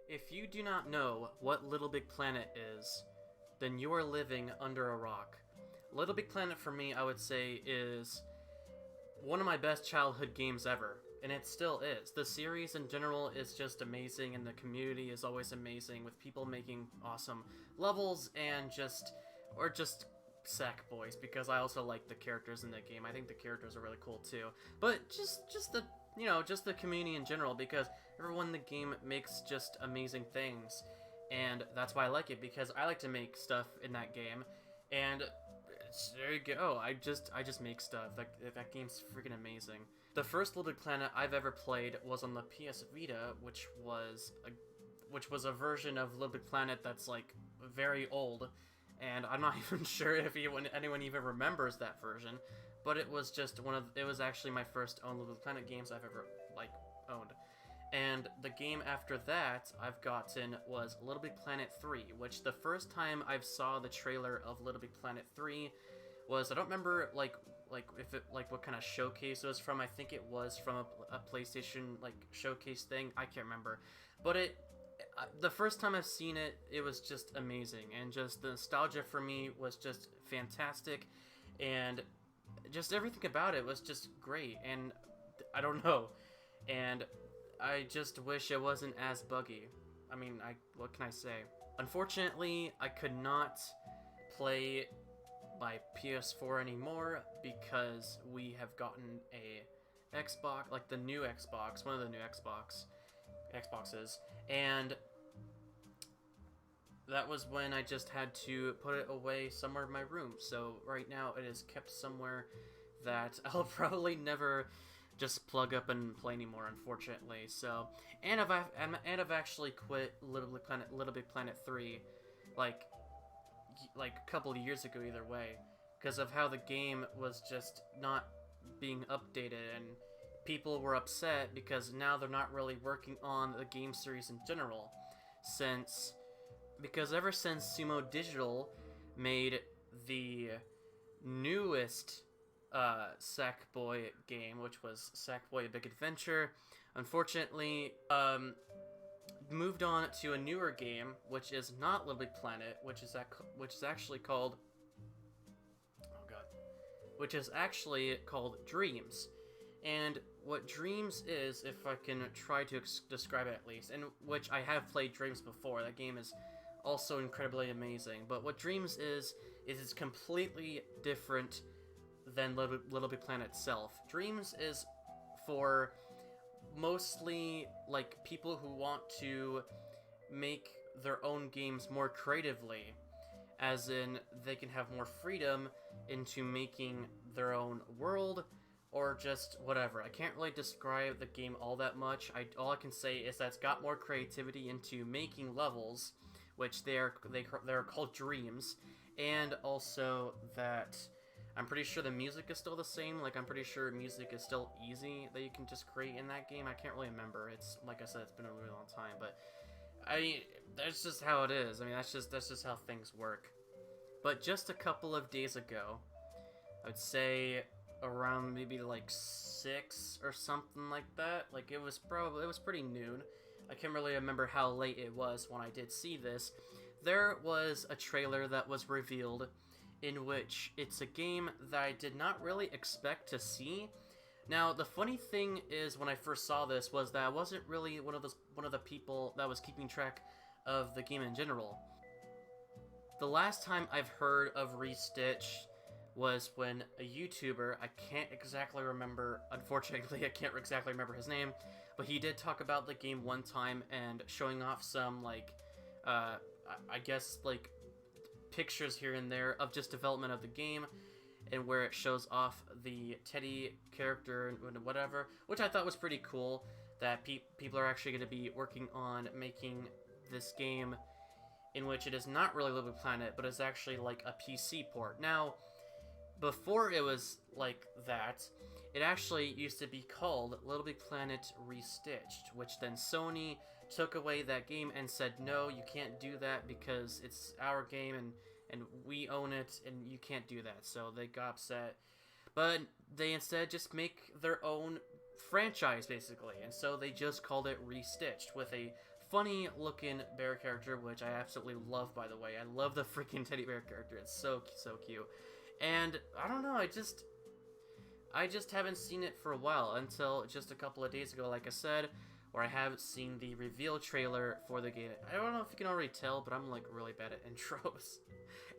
If you do not know what Little Big Planet is, then you are living under a rock. Little Big Planet for me, I would say, is one of my best childhood games ever, and it still is. The series in general is just amazing, and the community is always amazing, with people making awesome levels and just sack boys, because I also like the characters in the game. I think the characters are really cool too. But just the just the community in general, because everyone in the game makes just amazing things, and that's why I like it, because I like to make stuff in that game, and there you go. I just make stuff. That game's freaking amazing. The first Little Big Planet I've ever played was on the PS Vita, which was a version of Little Big Planet that's like very old, and I'm not even sure if anyone even remembers that version. But it was just it was actually my first own Little Big Planet games I've ever owned. And the game after that I've gotten was Little Big Planet 3, which the first time I saw the trailer of Little Big Planet 3 was, I don't remember what kind of showcase it was from. I think it was from a PlayStation showcase thing. I can't remember, but the first time I've seen it, it was just amazing, and just the nostalgia for me was just fantastic, and just everything about it was just great. And I don't know, and I just wish it wasn't as buggy. I mean, what can I say? Unfortunately, I could not play my PS4 anymore, because we have gotten a Xbox, like the new Xbox, one of the new Xboxes, and that was when I just had to put it away somewhere in my room. So right now it is kept somewhere that I'll probably never just plug up and play anymore, unfortunately. So, and I've actually quit Little Big Planet 3, like a couple of years ago either way, because of how the game was just not being updated, and people were upset because now they're not really working on the game series in general, because ever since Sumo Digital made the newest Sackboy game, which was Sackboy: A Big Adventure, unfortunately, moved on to a newer game, which is not Little Big Planet, which is actually called Dreams. And what Dreams is, if I can try to describe it at least, and which I have played Dreams before, that game is also incredibly amazing, but what Dreams is it's completely different than Little Big Planet itself. Dreams is for mostly people who want to make their own games more creatively, as in they can have more freedom into making their own world, or just whatever. I can't really describe the game all that much. All I can say is that it's got more creativity into making levels, which they're called Dreams, and also that I'm pretty sure the music is still the same. I'm pretty sure music is still easy that you can just create in that game. I can't really remember. It's, like I said, it's been a really long time, but I mean, that's just how it is. I mean, that's just how things work. But just a couple of days ago, I would say around maybe 6 or something like that. It was pretty noon. I can't really remember how late it was when I did see this. There was a trailer that was revealed, in which it's a game that I did not really expect to see. Now, the funny thing is, when I first saw this, was that I wasn't really one of the people that was keeping track of the game in general. The last time I've heard of Restitched was when a YouTuber, I can't exactly remember, unfortunately I can't exactly remember his name, but he did talk about the game one time and showing off some I guess pictures here and there of just development of the game, and where it shows off the Teddy character and whatever, which I thought was pretty cool, that people are actually going to be working on making this game, in which it is not really Little Big Planet, but it's actually a PC port. Now, before it was like that, it actually used to be called Little Big Planet Restitched, which then Sony took away that game and said, no, you can't do that because it's our game and we own it and you can't do that. So they got upset. But they instead just make their own franchise, basically. And so they just called it Restitched, with a funny looking bear character, which I absolutely love, by the way. I love the freaking teddy bear character. It's so cute. And I don't know, I just haven't seen it for a while until just a couple of days ago, like I said, where I have seen the reveal trailer for the game. I don't know if you can already tell, but I'm like really bad at intros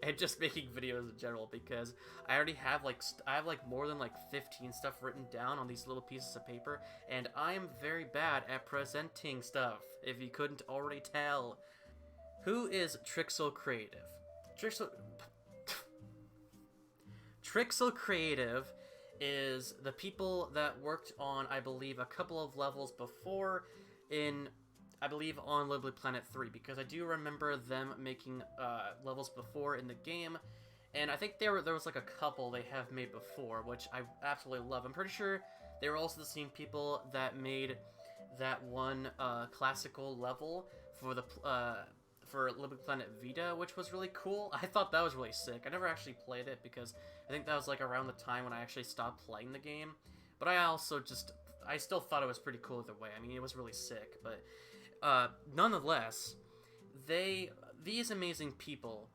and just making videos in general, because I already have like more than like 15 stuff written down on these little pieces of paper, and I am very bad at presenting stuff, if you couldn't already tell. Who is Trixel Creative? Trixel Creative is the people that worked on, I believe, a couple of levels before in, I believe, on Little Big Planet 3, because I do remember them making levels before in the game, and I think there was like a couple they have made before, which I absolutely love. I'm pretty sure they were also the same people that made that one classical level for the for Little Big Planet Vita, which was really cool. I thought that was really sick. I never actually played it because I think that was like around the time when I actually stopped playing the game. But I still thought it was pretty cool either way. I mean, it was really sick. But nonetheless, these amazing people,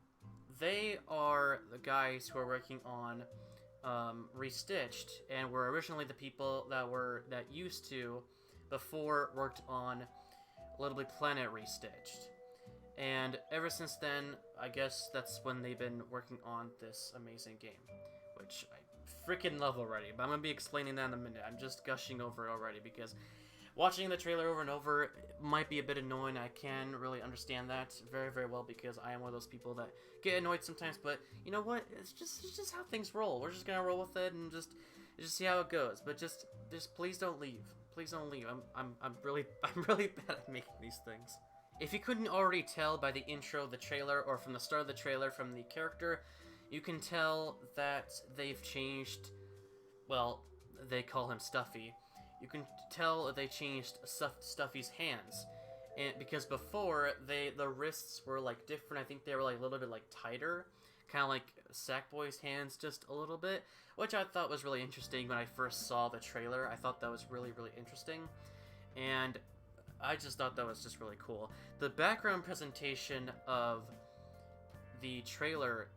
they are the guys who are working on Restitched, and were originally the people that used to before worked on Little Big Planet Restitched. And ever since then, I guess that's when they've been working on this amazing game, which I freaking love already. But I'm going to be explaining that in a minute. I'm just gushing over it already because watching the trailer over and over might be a bit annoying. I can really understand that very, very well, because I am one of those people that get annoyed sometimes. But you know what? It's just how things roll. We're just going to roll with it and just see how it goes. But just please don't leave. Please don't leave. I'm really bad at making these things. If you couldn't already tell by the intro of the trailer, or from the start of the trailer from the character, you can tell that they've changed, well, they call him Stuffy. You can tell they changed Stuffy's hands. And because before, the wrists were like different. I think they were like a little bit like tighter, kind of like Sackboy's hands just a little bit, which I thought was really interesting when I first saw the trailer. I thought that was really, really interesting. And I just thought that was just really cool. The background presentation of the trailer,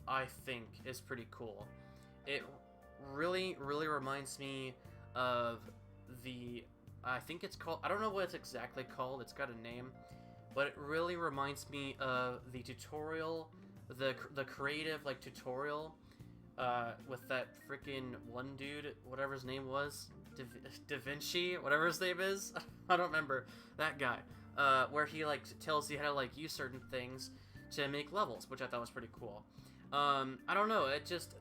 I think, is pretty cool. It really, really reminds me of I think it's called, I don't know what it's exactly called, it's got a name, but it really reminds me of the tutorial, the creative, like, tutorial, with that freaking one dude, whatever his name was, Da Vinci, whatever his name is, I don't remember, that guy, where he, like, tells you how to, like, use certain things to make levels, which I thought was pretty cool. I don't know, I just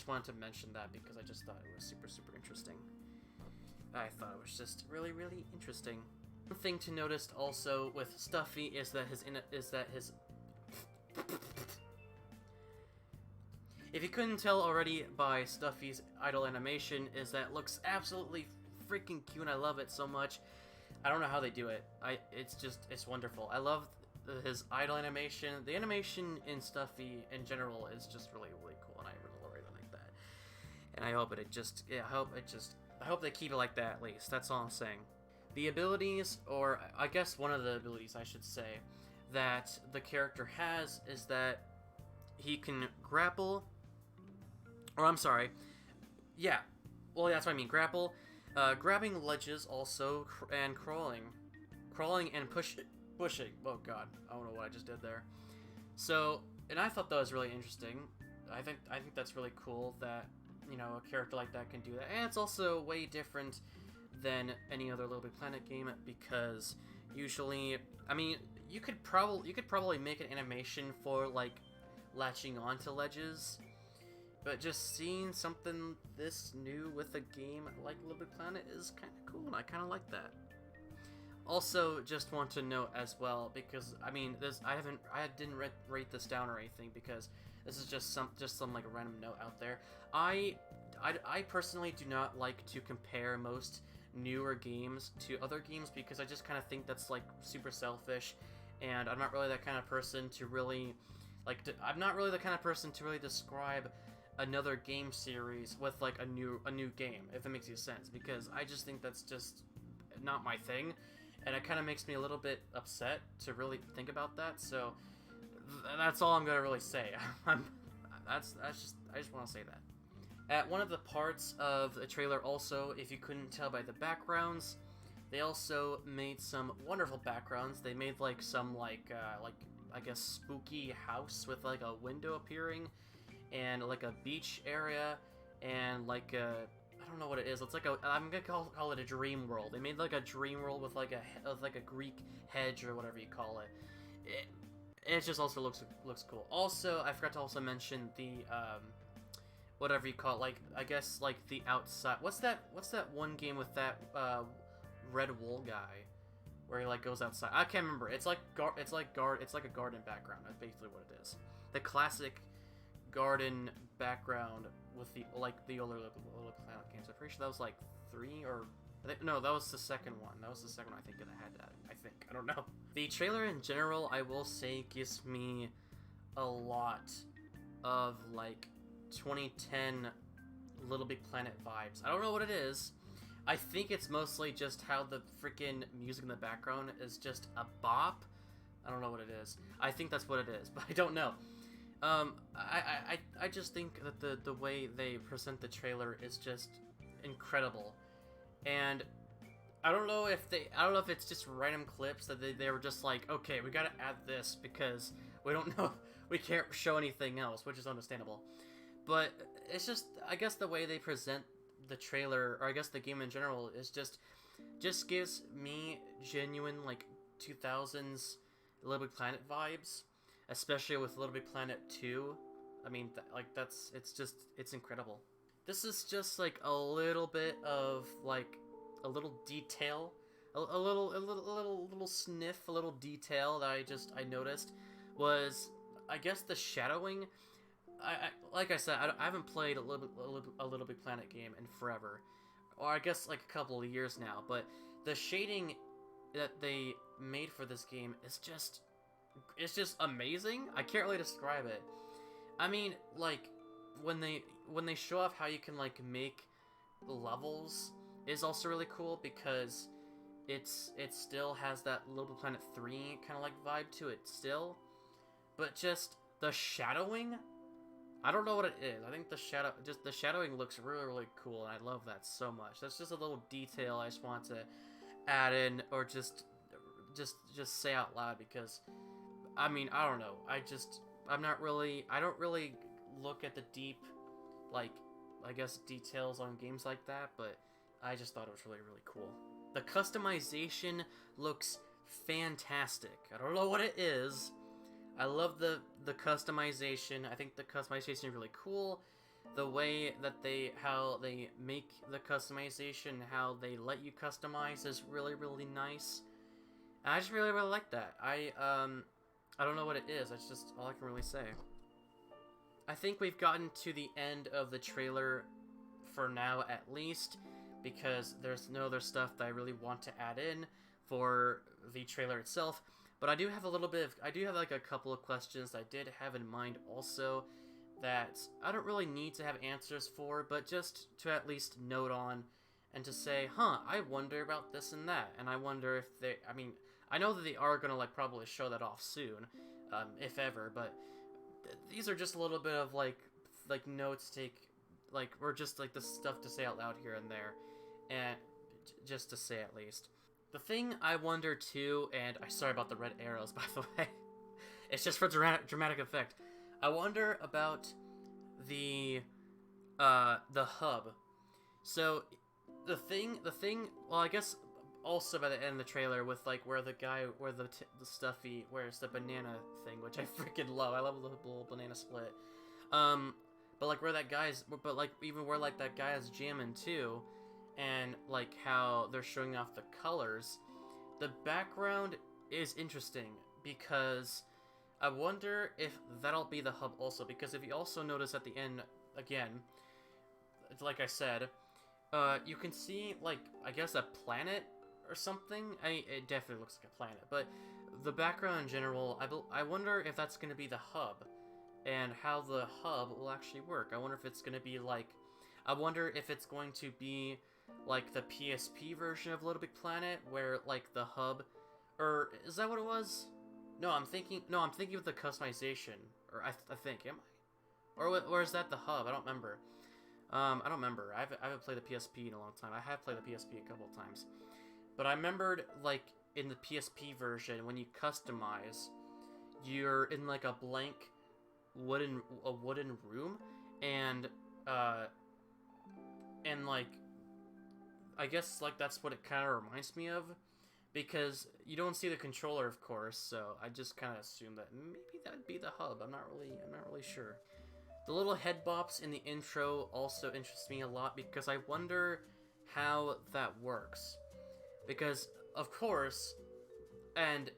wanted to mention that because I just thought it was super, super interesting. I thought it was just really, really interesting. One thing to notice also with Stuffy is that his if you couldn't tell already by Stuffy's idle animation, is that it looks absolutely freaking cute, and I love it so much. I don't know how they do it. It's wonderful. I love his idle animation. The animation in Stuffy in general is just really, really cool, and I really like that. And I hope I hope they keep it like that, at least. That's all I'm saying. The abilities, or I guess one of the abilities I should say, that the character has is that he can grapple, or I'm sorry, yeah, well, that's what I mean, grapple, grabbing ledges also, and crawling and pushing, oh god, I don't know what I just did there. So, and I thought that was really interesting. I think that's really cool that, you know, a character like that can do that, and it's also way different than any other Little Big Planet game, because usually, I mean, you could probably make an animation for, like, latching onto ledges, but just seeing something this new with a game like Little Big Planet is kind of cool, and I kind of like that. Also, just want to note as well, because I mean, I didn't rate this down or anything, because this is just some like random note out there. I personally do not like to compare most newer games to other games, because I just kind of think that's like super selfish, and I'm not really that kind of person to really like. I'm not really the kind of person to really describe another game series with like a new game, if it makes any sense, because I just think that's just not my thing. and it kind of makes me a little bit upset to really think about that. So that's all I'm gonna really say. I just want to say that. At one of the parts of the trailer, also, if you couldn't tell by the backgrounds, they also made some wonderful backgrounds. They made like some like I guess spooky house with like a window appearing, and like a beach area, and like a, I don't know what it is. It's like a, I'm gonna call it a dream world. They made like a dream world with like a Greek hedge or whatever you call it. It just also looks cool. Also, I forgot to also mention the whatever you call it, like I guess like the outside. What's that one game with that red wool guy where he like goes outside? I can't remember. It's like a garden background. That's basically what it is. The classic garden background with the the older Planet games. I'm pretty sure that was like 3 or no, that was the second one. That was the second one I think that had that. I don't know. The trailer in general, I will say, gives me a lot of like 2010 Little Big Planet vibes. I don't know what it is. I think it's mostly just how the freaking music in the background is just a bop. I don't know what it is. I think that's what it is, but I don't know. I just think that the way they present the trailer is just incredible, and I don't know if it's just random clips that they were just like, okay, we gotta add this because we don't know, we can't show anything else, which is understandable. But it's just, I guess the way they present the trailer, or I guess the game in general, is just gives me genuine like 2000s Little Big Planet vibes, especially with Little Big Planet 2. I mean, it's incredible. This is just like a little bit of like a little detail, a little sniff, a little detail that I noticed was, I guess, the shadowing. Like I said, I haven't played a Little Big Planet game in forever, or I guess like a couple of years now. But the shading that they made for this game is it's just amazing. I can't really describe it. I mean, like when they show off how you can like make levels is also really cool, because it still has that Little Big Planet 3 kind of like vibe to it still, but just the shadowing, I don't know what it is. I think the shadowing looks really, really cool, and I love that so much. That's just a little detail I just want to add in, or just say out loud, because I mean, I don't know. I don't really look at the deep, like, I guess, details on games like that, but I just thought it was really, really cool. The customization looks fantastic. I don't know what it is. I love the customization. I think the customization is really cool. The way that how they make the customization, how they let you customize is really, really nice. And I just really, really like that. I don't know what it is. That's just all I can really say. I think we've gotten to the end of the trailer for now, at least, because there's no other stuff that I really want to add in for the trailer itself. But I do have like a couple of questions I did have in mind also that I don't really need to have answers for, but just to at least note on and to say, I wonder about this and that. And I wonder if I know that they are going to like probably show that off soon, if ever, but these are just a little bit of like notes or just like the stuff to say out loud here and there, and just to say at least. The thing I wonder too, and I'm sorry about the red arrows, by the way, it's just for dramatic effect. I wonder about the hub. So the thing, well, I guess also by the end of the trailer with like where the Stuffy wears the banana thing, which I freaking love. I love the little banana split. But like where that guy's, but like even where like that guy is jamming too, and like how they're showing off the colors. The background is interesting because I wonder if that'll be the hub also, because if you also notice at the end, again, like I said, you can see like, I guess a planet or something. It definitely looks like a planet, but the background in general, I wonder if that's going to be the hub and how the hub will actually work. I wonder if it's going to be like, I wonder if it's going to be like the PSP version of Little Big Planet, where like the hub, or is that what it was? No, I'm thinking of the customization, or I think, am I? Or is that the hub? I don't remember. I don't remember. I haven't played the PSP in a long time. I have played the PSP a couple of times. But I remembered, like, in the PSP version, when you customize, you're in, like, a blank wooden room, and like, I guess, like, that's what it kind of reminds me of, because you don't see the controller, of course, so I just kind of assumed that maybe that would be the hub. I'm not really sure. The little head bops in the intro also interest me a lot, because I wonder how that works. Because, of course, and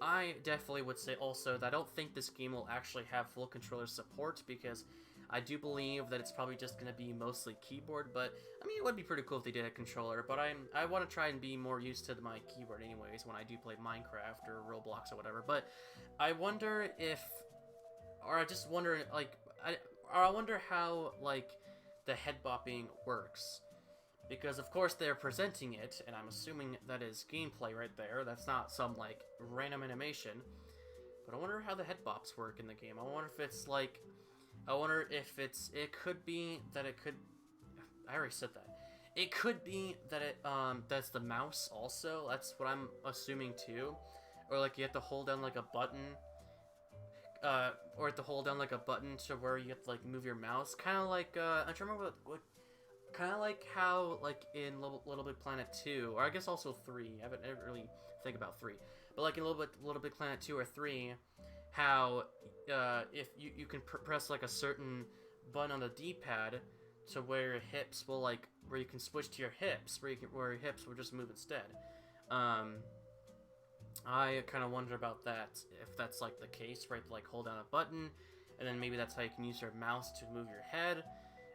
I definitely would say also that I don't think this game will actually have full controller support, because I do believe that it's probably just going to be mostly keyboard, but, I mean, it would be pretty cool if they did a controller, but I want to try and be more used to my keyboard anyways when I do play Minecraft or Roblox or whatever, but I wonder if, or I just wonder, like, I wonder how, like, the head bopping works. Because, of course, they're presenting it, and I'm assuming that is gameplay right there. That's not some, like, random animation. But I wonder how the head bops work in the game. I wonder if it's, like... I wonder if it's... It could be that it could... I already said that. It could be that it, that's the mouse also. That's what I'm assuming, too. Or, like, you have to hold down, like, a button. Or you have to hold down, like, a button to where you have to, like, move your mouse. Kind of like, I'm trying to remember what kind of like how, like, in Little Big Planet 2, or I guess also 3, I haven't really think about 3, but like in Little Big Planet 2 or 3, how, if you can press, like, a certain button on the D-pad to where your hips will, like, where you can switch to your hips, where your hips will just move instead. I kind of wonder about that, if that's, like, the case, right, to, like, hold down a button, and then maybe that's how you can use your mouse to move your head,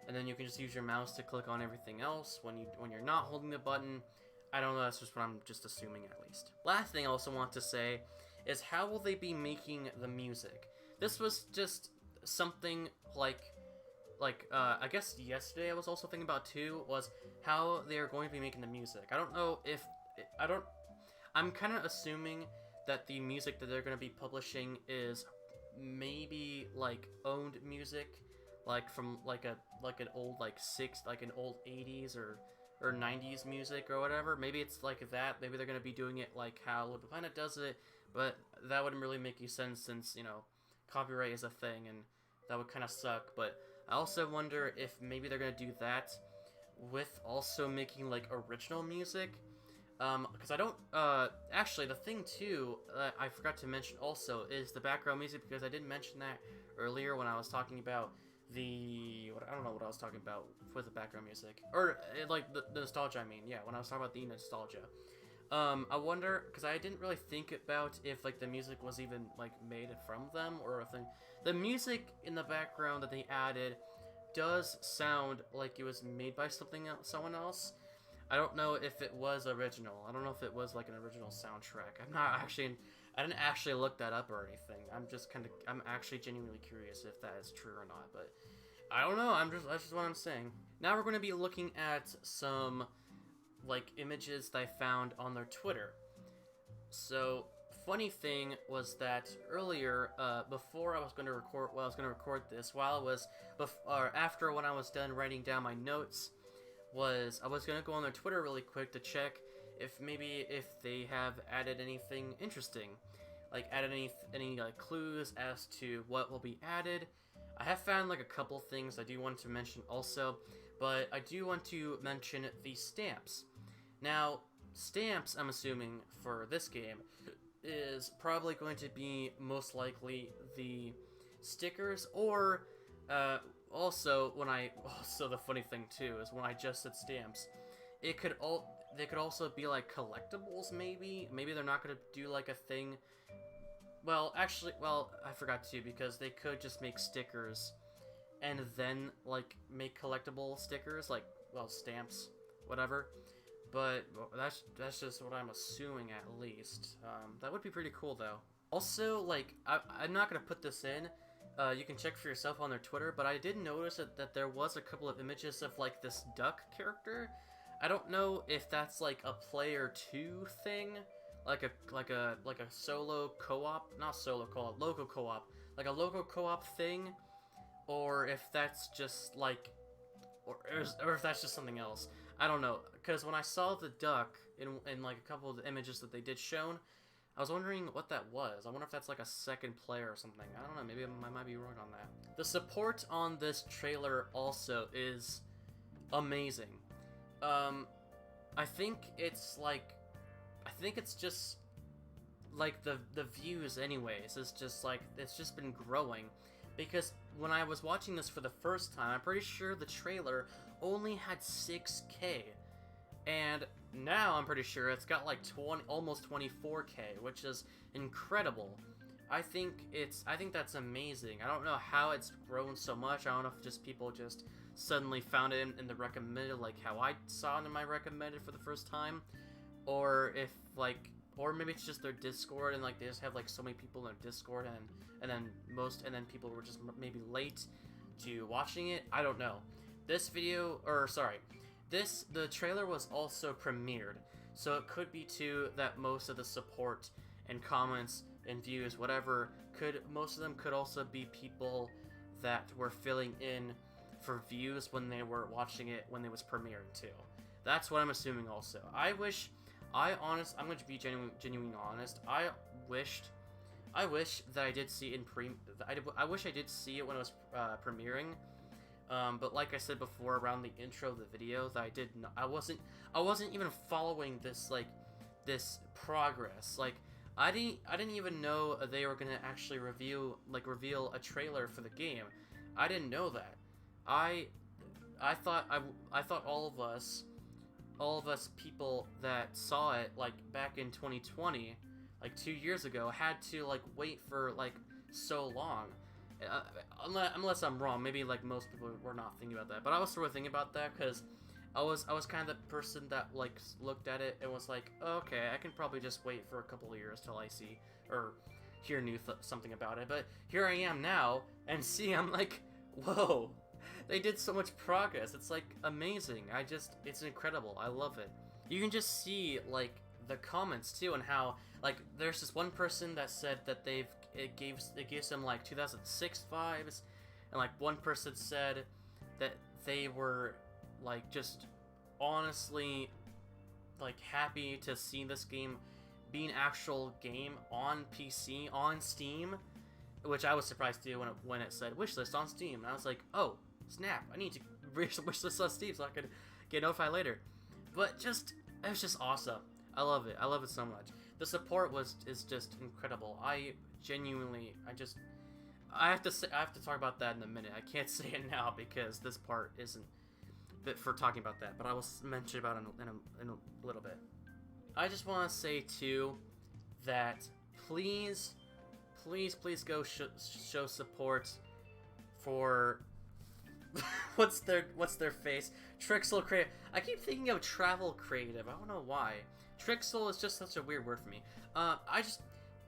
and then you can just use your mouse to click on everything else when you're not holding the button. I don't know, that's just what I'm just assuming at least. Last thing I also want to say is how will they be making the music? This was just something like I guess yesterday I was also thinking about too, was how they're going to be making the music. I don't know if, I'm kind of assuming that the music that they're going to be publishing is maybe like owned music, like from like an old like an old 80s or 90s music or whatever. Maybe it's like that. Maybe they're gonna be doing it like how Little Planet does it, but that wouldn't really make any sense since, you know, copyright is a thing and that would kind of suck. But I also wonder if maybe they're gonna do that with also making like original music. Because I don't, actually, the thing too, I forgot to mention also is the background music, because I didn't mention that earlier when I was talking about I don't know what I was talking about with the background music, or like the nostalgia. I mean, yeah, when I was talking about the nostalgia. I wonder, because I didn't really think about if like the music was even like made from them or if the music in the background that they added does sound like it was made by someone else. I don't know if it was original. I don't know if it was like an original soundtrack. I didn't actually look that up or anything. I'm actually genuinely curious if that is true or not, but I don't know. That's just what I'm saying. Now we're going to be looking at some like images that I found on their Twitter. So, funny thing was that earlier, before I was going to record this, after when I was done writing down my notes, I was gonna go on their Twitter really quick to check if they have added anything interesting, like added any like clues as to what will be added. I have found like a couple things I do want to mention also, but I do want to mention the stamps. Now, stamps, I'm assuming for this game, is probably going to be most likely the stickers, or also the funny thing too is when I just said stamps, they could also be like collectibles. Maybe they're not gonna do like a thing. Well, actually, I forgot to, because they could just make stickers and then like make collectible stickers, like, well, stamps, whatever. But that's just what I'm assuming at least. That would be pretty cool though. Also, like, I'm not gonna put this in. You can check for yourself on their Twitter, but I did notice that there was a couple of images of, like, this duck character. I don't know if that's like a player 2 thing, like a solo co-op, not solo co-op, local co-op, like a local co-op thing, or if that's just like, or if that's just something else. I don't know, because when I saw the duck in like a couple of the images that they did shown, I was wondering what that was. I wonder if that's like a second player or something. I don't know, maybe I might be wrong on that. The support on this trailer also is amazing. I think it's like, I think it's just like the views anyways, is just like, it's just been growing, because when I was watching this for the first time, I'm pretty sure the trailer only had 6K, and now I'm pretty sure it's got like almost 24K, which is incredible. I think that's amazing. I don't know how it's grown so much. I don't know if just people just suddenly found it in the recommended, like how I saw it in my recommended for the first time, or if like, or maybe it's just their Discord and like they just have like so many people in their Discord, and then people were just maybe late to watching it. I don't know. This video, or sorry, the trailer was also premiered, so it could be too that most of the support and comments and views, whatever, most of them could also be people that were filling in for views when they were watching it when it was premiering too. That's what I'm assuming also. I'm going to be genuinely honest. I wish that I did see I wish I did see it when it was premiering. But like I said before, around the intro of the video, that I wasn't even following this progress. Like, I didn't even know they were gonna actually reveal a trailer for the game. I didn't know that. I thought all of us people that saw it like back in 2020, like 2 years ago, had to like wait for like so long. Unless I'm wrong, maybe like most people were not thinking about that, but I was sort of thinking about that because I was kind of the person that like looked at it and was like, oh, okay, I can probably just wait for a couple of years till I see or hear something about it. But here I am now, and I'm like, whoa, they did so much progress. It's like amazing. It's incredible. I love it. You can just see like the comments too, and how like there's this one person that said that it gives them like 2006 vibes, and like one person said that they were like just honestly like happy to see this game be an actual game on PC on Steam, which I was surprised to when it said wishlist on Steam, and I was like, oh snap, I need to wishlist on Steam so I could get notified later. But it was just awesome. I love it. I love it so much. The support is just incredible. I have to talk about that in a minute. I can't say it now because this part isn't fit for talking about that, but I will mention about it in a little bit. I just want to say too that please go show support for what's their face, Trixel Creative. I keep thinking of Travel Creative. I don't know why. Trixel is just such a weird word for me.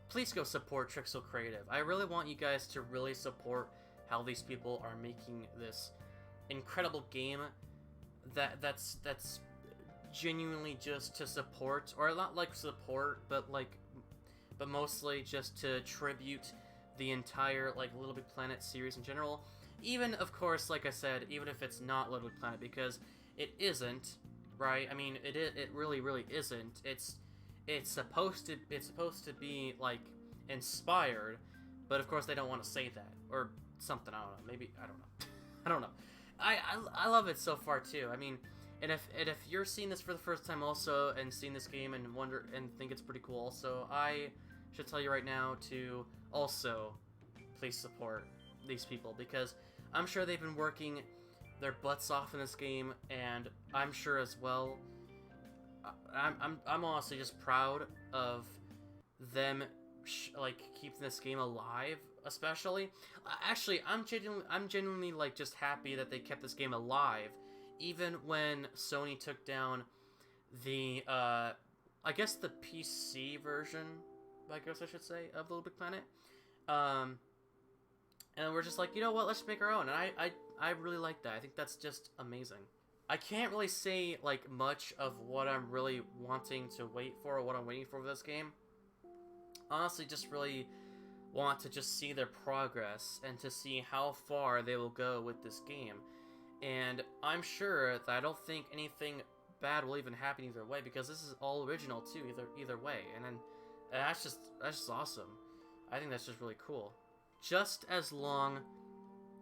Please go support Trixel Creative. I really want you guys to really support how these people are making this incredible game that's genuinely just to support, or not like support, but mostly just to tribute the entire like Little Big Planet series in general. Even, of course, like I said, even if it's not Little Big Planet, because it isn't, right? I mean, it really isn't. It's supposed to be like inspired, but of course they don't want to say that or something. I don't know. Maybe I don't know. I don't know. I love it so far too. I mean, and if you're seeing this for the first time also and seeing this game and wonder and think it's pretty cool also, I should tell you right now to also please support these people, because I'm sure they've been working their butts off in this game, and I'm sure as well. I'm honestly just proud of them, like keeping this game alive. Especially, actually, I'm genuinely like just happy that they kept this game alive, even when Sony took down the I guess the PC version, I guess I should say, of Little Big Planet. And we're just like, you know what, let's make our own. And I really like that. I think that's just amazing. I can't really say like much of what I'm really wanting to wait for or what I'm waiting for with this game. Honestly, just really want to just see their progress and to see how far they will go with this game. And I'm sure that I don't think anything bad will even happen either way, because this is all original too, either way. And then that's just awesome. I think that's just really cool. Just as long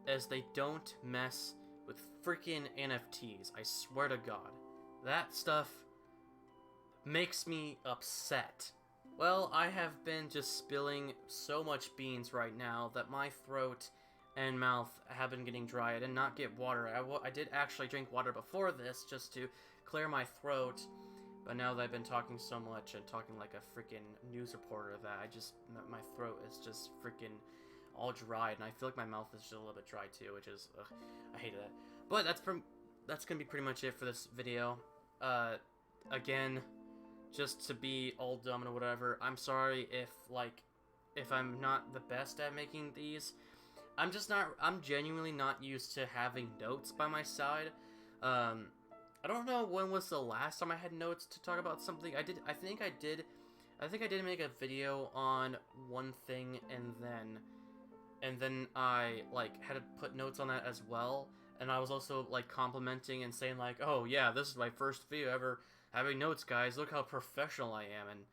as they don't mess with freaking NFTs, I swear to God. That stuff makes me upset. Well, I have been just spilling so much beans right now that my throat and mouth have been getting dry. I did not get water. I did actually drink water before this just to clear my throat, but now that I've been talking so much and talking like a freaking news reporter, that my throat is just freaking all dried, and I feel like my mouth is just a little bit dry too, which is, ugh, I hate that. But that's gonna be pretty much it for this video. Again, just to be all dumb and whatever, I'm sorry if I'm not the best at making these. I'm genuinely not used to having notes by my side. I don't know when was the last time I had notes to talk about something. I think I did make a video on one thing, and then I like had to put notes on that as well. And I was also like complimenting and saying like, oh yeah, this is my first video ever having notes, guys. Look how professional I am. And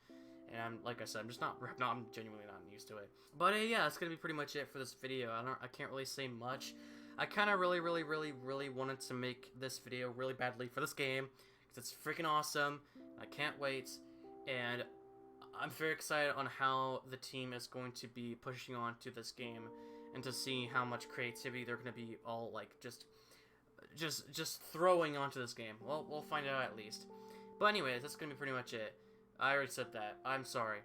I'm, like I said, I'm genuinely not used to it. But yeah, that's gonna be pretty much it for this video. I can't really say much. I kind of really wanted to make this video really badly for this game, because it's freaking awesome. I can't wait, and I'm very excited on how the team is going to be pushing on to this game, and to see how much creativity they're gonna be all like just throwing onto this game. Well, we'll find out at least. But anyways, that's gonna be pretty much it. I already said that. I'm sorry.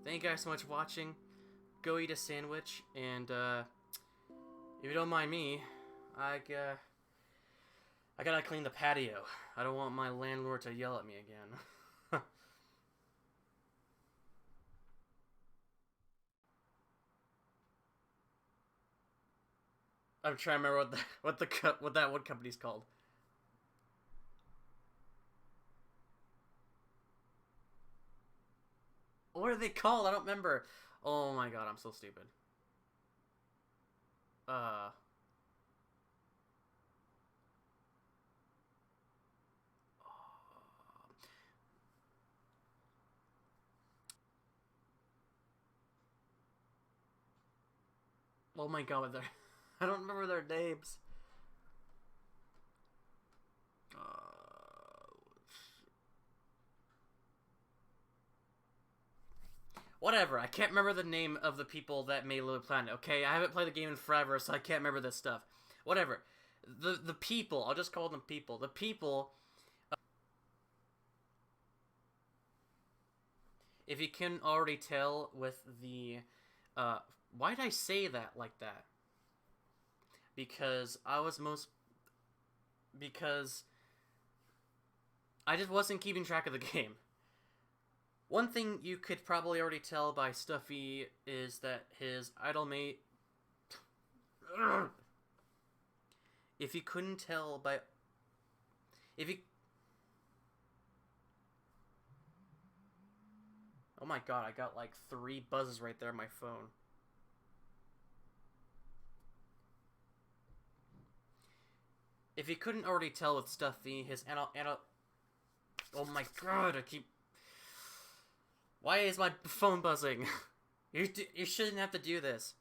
Thank you guys so much for watching. Go eat a sandwich, and if you don't mind me, I gotta clean the patio. I don't want my landlord to yell at me again. I'm trying to remember what that one company's called. What are they called? I don't remember. Oh my god, I'm so stupid. Uh. Oh my god, I don't remember their names. Whatever, I can't remember the name of the people that made Little Planet, okay? I haven't played the game in forever, so I can't remember this stuff. Whatever. The people, I'll just call them people. The people, if you can already tell with the, why did I say that like that? Because because I just wasn't keeping track of the game. One thing you could probably already tell by Stuffy is that his idol mate... If you couldn't tell by... Oh my god, I got like 3 buzzes right there on my phone. If you couldn't already tell with Stuffy, his oh my god, I keep... Why is my phone buzzing? You shouldn't have to do this.